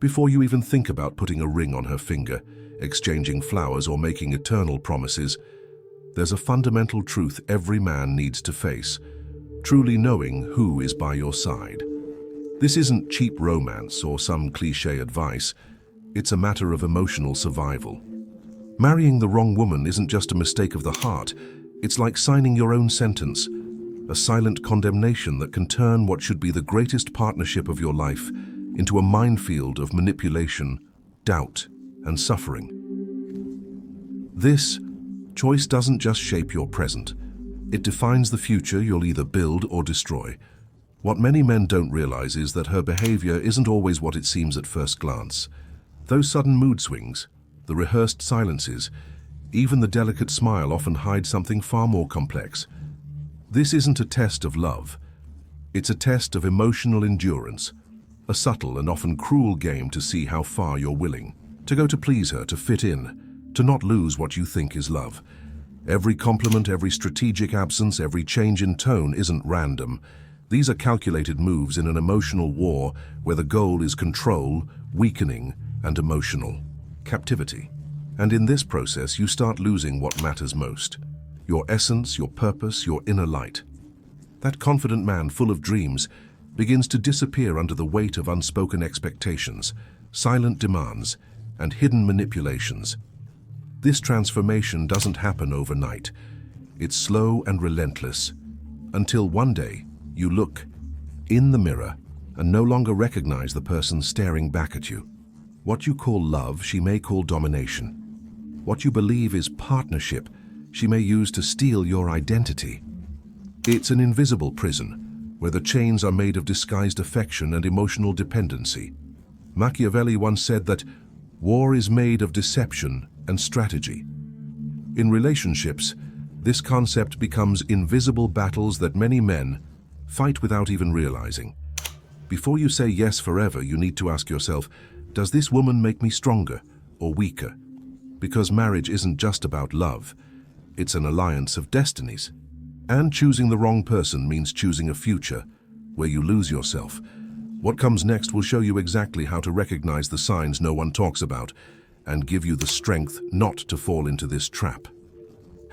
Before you even think about putting a ring on her finger, exchanging flowers, or making eternal promises, there's a fundamental truth every man needs to face: truly knowing who is by your side. This isn't cheap romance or some cliché advice. It's a matter of emotional survival. Marrying the wrong woman isn't just a mistake of the heart. It's like signing your own sentence, a silent condemnation that can turn what should be the greatest partnership of your life into a minefield of manipulation, doubt, and suffering. This choice doesn't just shape your present. It defines the future you'll either build or destroy. What many men don't realize is that her behavior isn't always what it seems at first glance. Those sudden mood swings, the rehearsed silences, even the delicate smile often hide something far more complex. This isn't a test of love. It's a test of emotional endurance, a subtle and often cruel game to see how far you're willing to go to please her, to fit in, to not lose what you think is love. Every compliment, every strategic absence, every change in tone isn't random. These are calculated moves in an emotional war where the goal is control, weakening, and emotional captivity. And in this process, you start losing what matters most: your essence, your purpose, your inner light. That confident man full of dreams begins to disappear under the weight of unspoken expectations, silent demands, and hidden manipulations. This transformation doesn't happen overnight. It's slow and relentless, until one day you look in the mirror and no longer recognize the person staring back at you. What you call love, she may call domination. What you believe is partnership, she may use to steal your identity. It's an invisible prison, where the chains are made of disguised affection and emotional dependency. Machiavelli once said that war is made of deception and strategy. In relationships, this concept becomes invisible battles that many men fight without even realizing. Before you say yes forever, you need to ask yourself, does this woman make me stronger or weaker? Because marriage isn't just about love. It's an alliance of destinies. And choosing the wrong person means choosing a future where you lose yourself. What comes next will show you exactly how to recognize the signs no one talks about and give you the strength not to fall into this trap.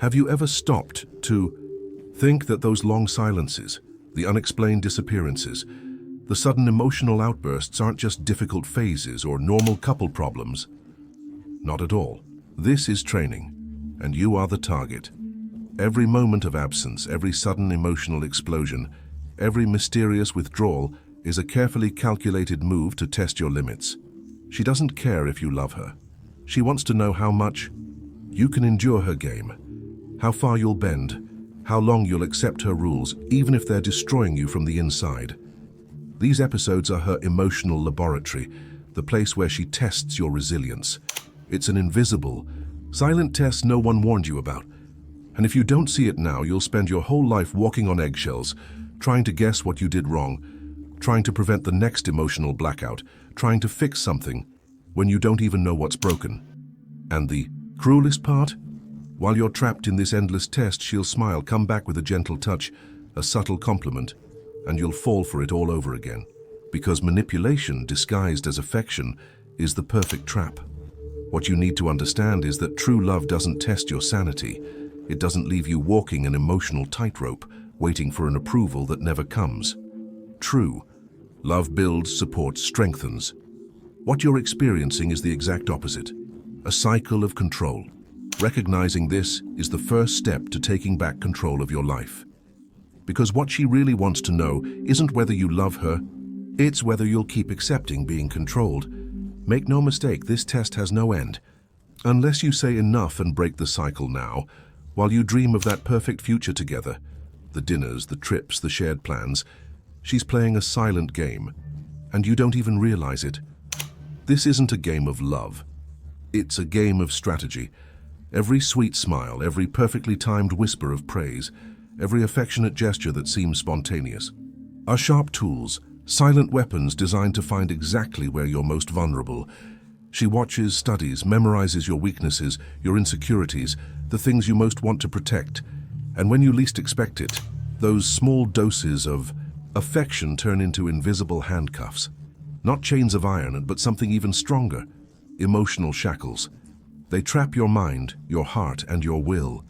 Have you ever stopped to think that those long silences, the unexplained disappearances, the sudden emotional outbursts aren't just difficult phases or normal couple problems? Not at all. This is training, and you are the target. Every moment of absence, every sudden emotional explosion, every mysterious withdrawal is a carefully calculated move to test your limits. She doesn't care if you love her. She wants to know how much you can endure her game, how far you'll bend, how long you'll accept her rules, even if they're destroying you from the inside. These episodes are her emotional laboratory, the place where she tests your resilience. It's an invisible, silent test no one warned you about. And if you don't see it now, you'll spend your whole life walking on eggshells, trying to guess what you did wrong, trying to prevent the next emotional blackout, trying to fix something when you don't even know what's broken. And the cruelest part? While you're trapped in this endless test, she'll smile, come back with a gentle touch, a subtle compliment, and you'll fall for it all over again. Because manipulation, disguised as affection, is the perfect trap. What you need to understand is that true love doesn't test your sanity. It doesn't leave you walking an emotional tightrope, waiting for an approval that never comes. True love builds, supports, strengthens. What you're experiencing is the exact opposite, a cycle of control. Recognizing this is the first step to taking back control of your life. Because what she really wants to know isn't whether you love her, it's whether you'll keep accepting being controlled. Make no mistake, this test has no end. Unless you say enough and break the cycle now, while you dream of that perfect future together, the dinners, the trips, the shared plans, she's playing a silent game, and you don't even realize it. This isn't a game of love. It's a game of strategy. Every sweet smile, every perfectly timed whisper of praise, every affectionate gesture that seems spontaneous, are sharp tools, silent weapons designed to find exactly where you're most vulnerable. She watches, studies, memorizes your weaknesses, your insecurities, the things you most want to protect. And when you least expect it, those small doses of affection turn into invisible handcuffs. Not chains of iron, but something even stronger. Emotional shackles. They trap your mind, your heart, and your will.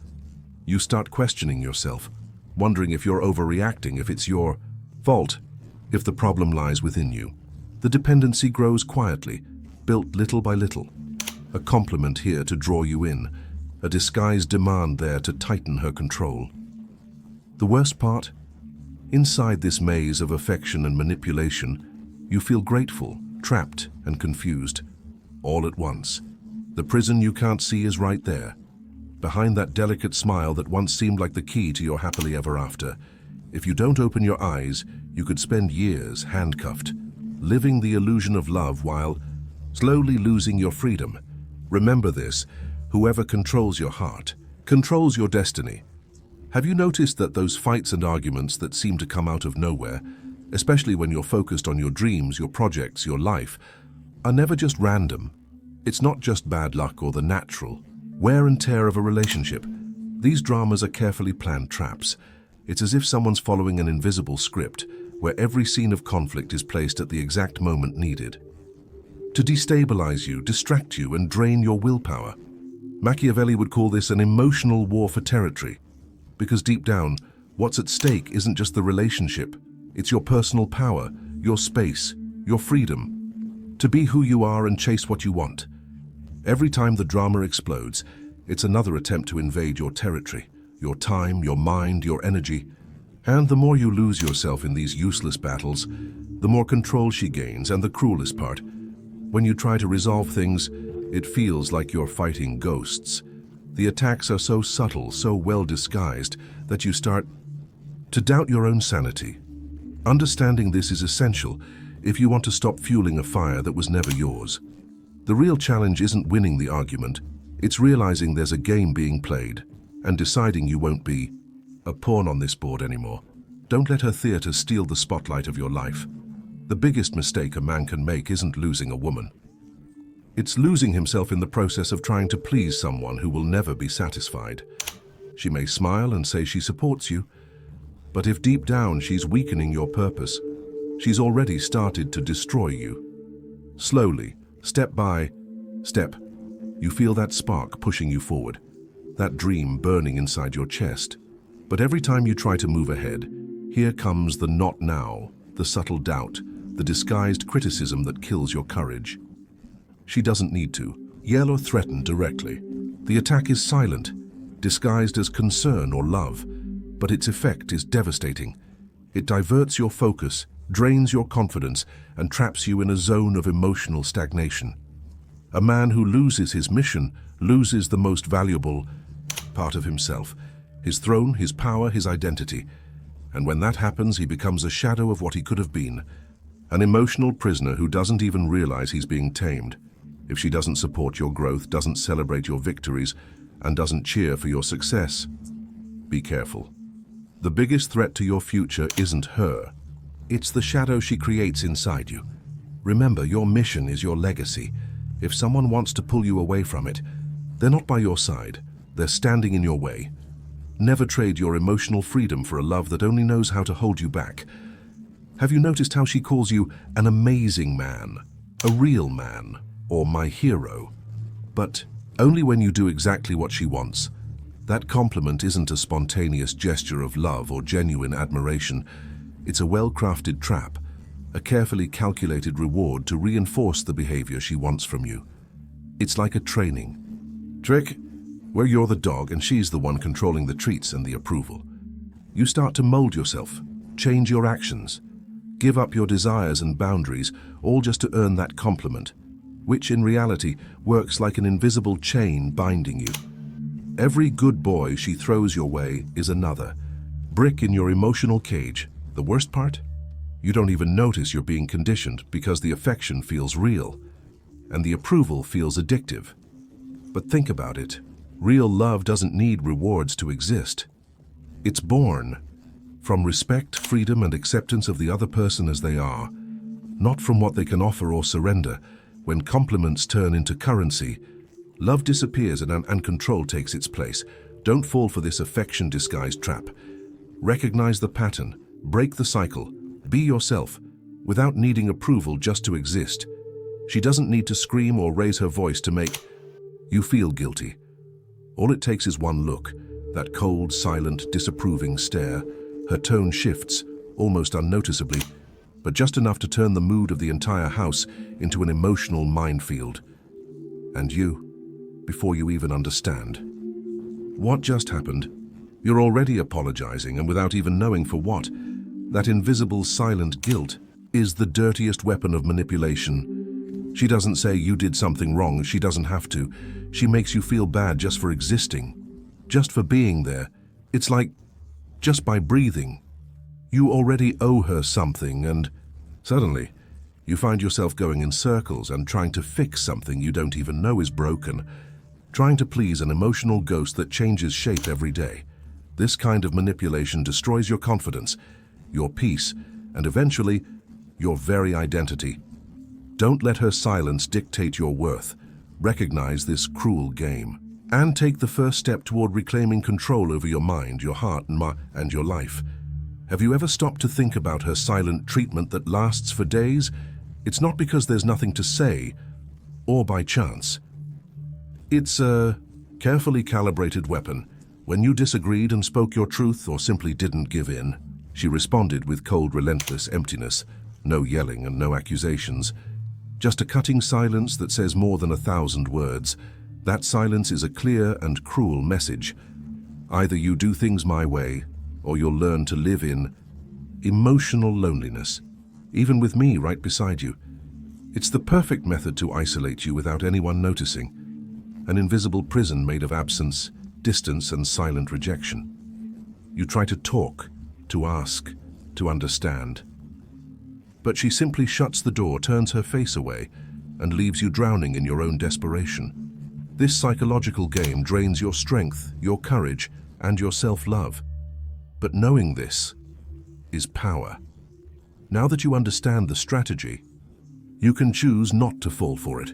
You start questioning yourself, wondering if you're overreacting, if it's your fault, if the problem lies within you. The dependency grows quietly, built little by little. A compliment here to draw you in, a disguised demand there to tighten her control. The worst part? Inside this maze of affection and manipulation, you feel grateful, trapped, and confused, all at once. The prison you can't see is right there, behind that delicate smile that once seemed like the key to your happily ever after. If you don't open your eyes, you could spend years handcuffed, living the illusion of love while slowly losing your freedom. Remember this: whoever controls your heart controls your destiny. Have you noticed that those fights and arguments that seem to come out of nowhere, especially when you're focused on your dreams, your projects, your life, are never just random? It's not just bad luck or the natural wear and tear of a relationship. These dramas are carefully planned traps. It's as if someone's following an invisible script where every scene of conflict is placed at the exact moment needed to destabilize you, distract you, and drain your willpower. Machiavelli would call this an emotional war for territory, because deep down, what's at stake isn't just the relationship, it's your personal power, your space, your freedom to be who you are and chase what you want. Every time the drama explodes, it's another attempt to invade your territory, your time, your mind, your energy. And the more you lose yourself in these useless battles, the more control she gains. And the cruelest part, when you try to resolve things, it feels like you're fighting ghosts. The attacks are so subtle, so well disguised, that you start to doubt your own sanity. Understanding this is essential if you want to stop fueling a fire that was never yours. The real challenge isn't winning the argument, it's realizing there's a game being played and deciding you won't be a pawn on this board anymore. Don't let her theater steal the spotlight of your life. The biggest mistake a man can make isn't losing a woman. It's losing himself in the process of trying to please someone who will never be satisfied. She may smile and say she supports you, but if deep down she's weakening your purpose, she's already started to destroy you. Slowly, step by step, you feel that spark pushing you forward, that dream burning inside your chest. But every time you try to move ahead, here comes the not now, the subtle doubt, the disguised criticism that kills your courage. She doesn't need to yell or threaten directly. The attack is silent, disguised as concern or love, but its effect is devastating. It diverts your focus, drains your confidence, and traps you in a zone of emotional stagnation. A man who loses his mission loses the most valuable part of himself, his throne, his power, his identity. And when that happens, he becomes a shadow of what he could have been, an emotional prisoner who doesn't even realize he's being tamed. If she doesn't support your growth, doesn't celebrate your victories, and doesn't cheer for your success, be careful. The biggest threat to your future isn't her. It's the shadow she creates inside you. Remember, your mission is your legacy. If someone wants to pull you away from it, they're not by your side. They're standing in your way. Never trade your emotional freedom for a love that only knows how to hold you back. Have you noticed how she calls you an amazing man, a real man, or my hero? But only when you do exactly what she wants. That compliment isn't a spontaneous gesture of love or genuine admiration. It's a well-crafted trap, a carefully calculated reward to reinforce the behavior she wants from you. It's like a training trick where you're the dog and she's the one controlling the treats and the approval. You start to mold yourself, change your actions, give up your desires and boundaries, all just to earn that compliment, which in reality works like an invisible chain binding you. Every good boy she throws your way is another brick in your emotional cage. The worst part? You don't even notice you're being conditioned because the affection feels real and the approval feels addictive. But think about it. Real love doesn't need rewards to exist. It's born from respect, freedom, and acceptance of the other person as they are, not from what they can offer or surrender. When compliments turn into currency, love disappears and control takes its place. Don't fall for this affection-disguised trap. Recognize the pattern, break the cycle, be yourself. without needing approval just to exist. She doesn't need to scream or raise her voice to make you feel guilty. All it takes is one look, that cold, silent, disapproving stare. Her tone shifts, almost unnoticeably, but just enough to turn the mood of the entire house into an emotional minefield. And you, before you even understand. What just happened? You're already apologizing, and without even knowing for what. That invisible, silent guilt is the dirtiest weapon of manipulation. She doesn't say you did something wrong, she doesn't have to. She makes you feel bad just for existing, just for being there. It's like, just by breathing. You already owe her something, and suddenly, you find yourself going in circles and trying to fix something you don't even know is broken, trying to please an emotional ghost that changes shape every day. This kind of manipulation destroys your confidence, your peace, and eventually, your very identity. Don't let her silence dictate your worth. Recognize this cruel game, and take the first step toward reclaiming control over your mind, your heart, and your life. Have you ever stopped to think about her silent treatment that lasts for days? It's not because there's nothing to say, or by chance. It's a carefully calibrated weapon. When you disagreed and spoke your truth or simply didn't give in, she responded with cold, relentless emptiness. No yelling and no accusations. Just a cutting silence that says more than 1,000 words. That silence is a clear and cruel message. Either you do things my way, or you'll learn to live in emotional loneliness, even with me right beside you. It's the perfect method to isolate you without anyone noticing. An invisible prison made of absence, distance, and silent rejection. You try to talk, to ask, to understand. But she simply shuts the door, turns her face away, and leaves you drowning in your own desperation. This psychological game drains your strength, your courage, and your self-love. But knowing this is power. Now that you understand the strategy, you can choose not to fall for it.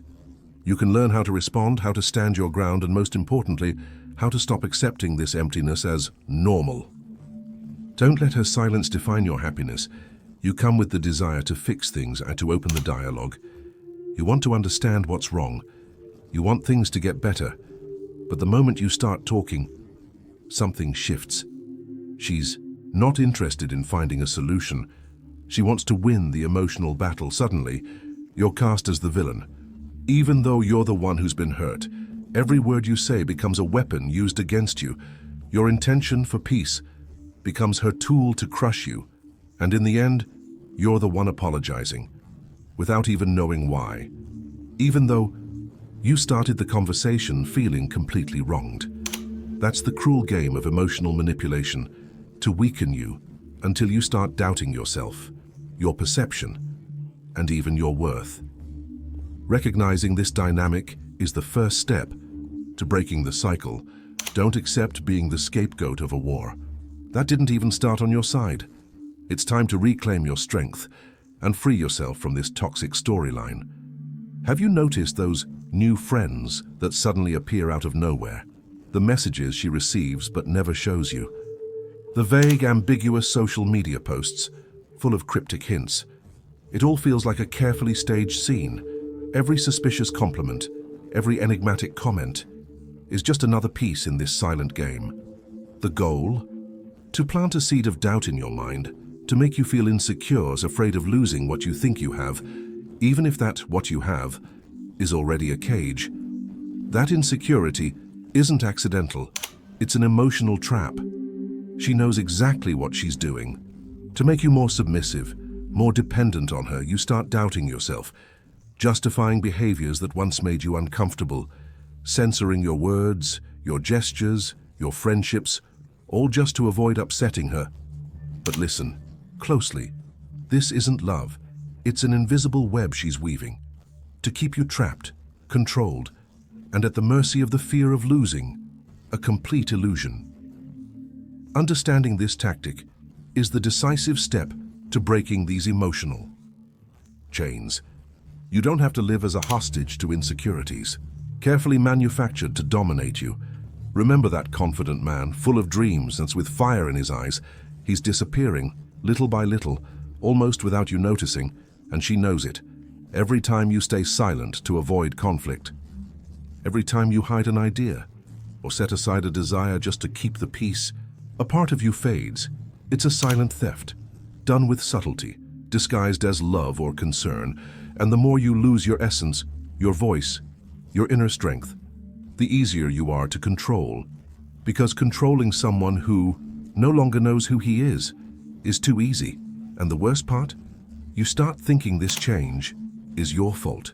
You can learn how to respond, how to stand your ground, and most importantly, how to stop accepting this emptiness as normal. Don't let her silence define your happiness. You come with the desire to fix things and to open the dialogue. You want to understand what's wrong. You want things to get better. But the moment you start talking, something shifts. She's not interested in finding a solution. She wants to win the emotional battle. Suddenly, you're cast as the villain. Even though you're the one who's been hurt, every word you say becomes a weapon used against you. Your intention for peace becomes her tool to crush you. And in the end, you're the one apologizing, without even knowing why. Even though you started the conversation feeling completely wronged. That's the cruel game of emotional manipulation, to weaken you until you start doubting yourself, your perception, and even your worth. Recognizing this dynamic is the first step to breaking the cycle. Don't accept being the scapegoat of a war. That didn't even start on your side. It's time to reclaim your strength and free yourself from this toxic storyline. Have you noticed those new friends that suddenly appear out of nowhere? The messages she receives but never shows you. The vague, ambiguous social media posts, full of cryptic hints. It all feels like a carefully staged scene. Every suspicious compliment, every enigmatic comment, is just another piece in this silent game. The goal? To plant a seed of doubt in your mind, to make you feel insecure, afraid of losing what you think you have, even if that what you have is already a cage. That insecurity isn't accidental. It's an emotional trap. She knows exactly what she's doing. To make you more submissive, more dependent on her, you start doubting yourself, justifying behaviors that once made you uncomfortable, censoring your words, your gestures, your friendships, all just to avoid upsetting her. But listen closely. This isn't love. It's an invisible web she's weaving to keep you trapped, controlled, and at the mercy of the fear of losing, a complete illusion. Understanding this tactic is the decisive step to breaking these emotional chains. You don't have to live as a hostage to insecurities, carefully manufactured to dominate you. Remember that confident man, full of dreams and with fire in his eyes. He's disappearing, little by little, almost without you noticing, and she knows it. Every time you stay silent to avoid conflict, every time you hide an idea or set aside a desire just to keep the peace, a part of you fades. It's a silent theft, done with subtlety, disguised as love or concern, and the more you lose your essence, your voice, your inner strength, the easier you are to control. Because controlling someone who no longer knows who he is too easy. And the worst part? You start thinking this change is your fault,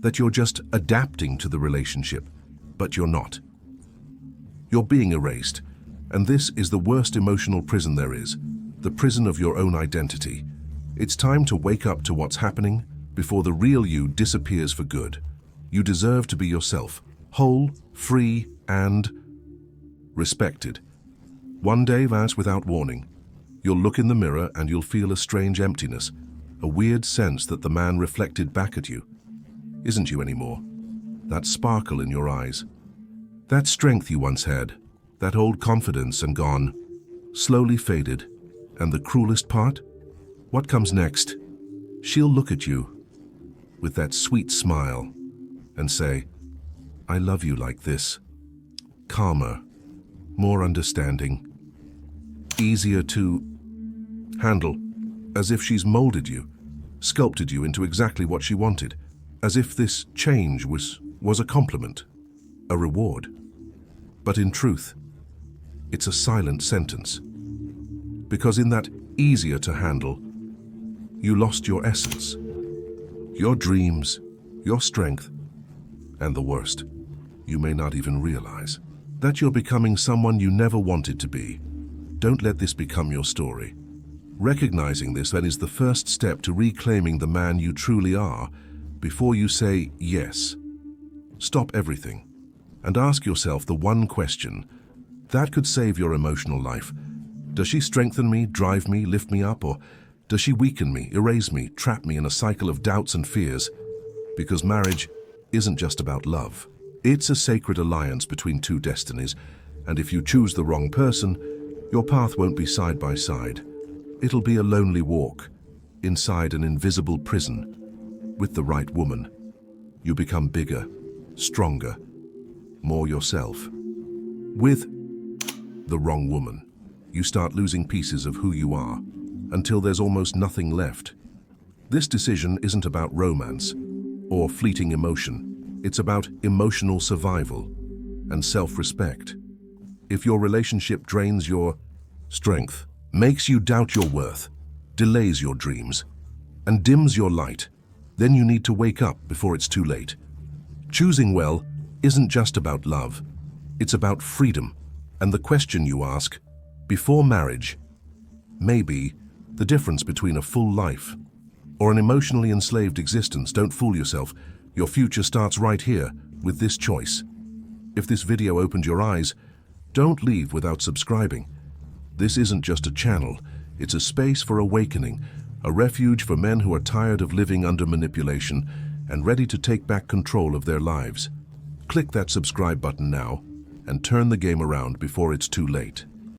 that you're just adapting to the relationship, but you're not. You're being erased, and this is the worst emotional prison there is, the prison of your own identity. It's time to wake up to what's happening before the real you disappears for good. You deserve to be yourself, whole, free, and respected. One day, Vance, without warning, you'll look in the mirror and you'll feel a strange emptiness, a weird sense that the man reflected back at you isn't you anymore. That sparkle in your eyes, that strength you once had, that old confidence and gone, slowly faded. And the cruelest part? What comes next? She'll look at you with that sweet smile and say, "I love you like this." Calmer, more understanding, easier to handle, as if she's molded you, sculpted you into exactly what she wanted, as if this change was a compliment, a reward. But in truth, it's a silent sentence. Because in that easier to handle, you lost your essence, your dreams, your strength, and the worst, you may not even realize that you're becoming someone you never wanted to be. Don't let this become your story. Recognizing this then is the first step to reclaiming the man you truly are before you say yes. Stop everything and ask yourself the one question that could save your emotional life. Does she strengthen me, drive me, lift me up, or does she weaken me, erase me, trap me in a cycle of doubts and fears? Because marriage isn't just about love. It's a sacred alliance between two destinies, and if you choose the wrong person, your path won't be side by side. It'll be a lonely walk inside an invisible prison. With the right woman, you become bigger, stronger, more yourself. With the wrong woman, you start losing pieces of who you are until there's almost nothing left. This decision isn't about romance or fleeting emotion. It's about emotional survival and self-respect. If your relationship drains your strength, makes you doubt your worth, delays your dreams, and dims your light, then you need to wake up before it's too late. Choosing well isn't just about love. It's about freedom. And the question you ask before marriage may be the difference between a full life or an emotionally enslaved existence. Don't fool yourself. Your future starts right here with this choice. If this video opened your eyes, don't leave without subscribing. This isn't just a channel. It's a space for awakening, a refuge for men who are tired of living under manipulation and ready to take back control of their lives. Click that subscribe button now and turn the game around before it's too late.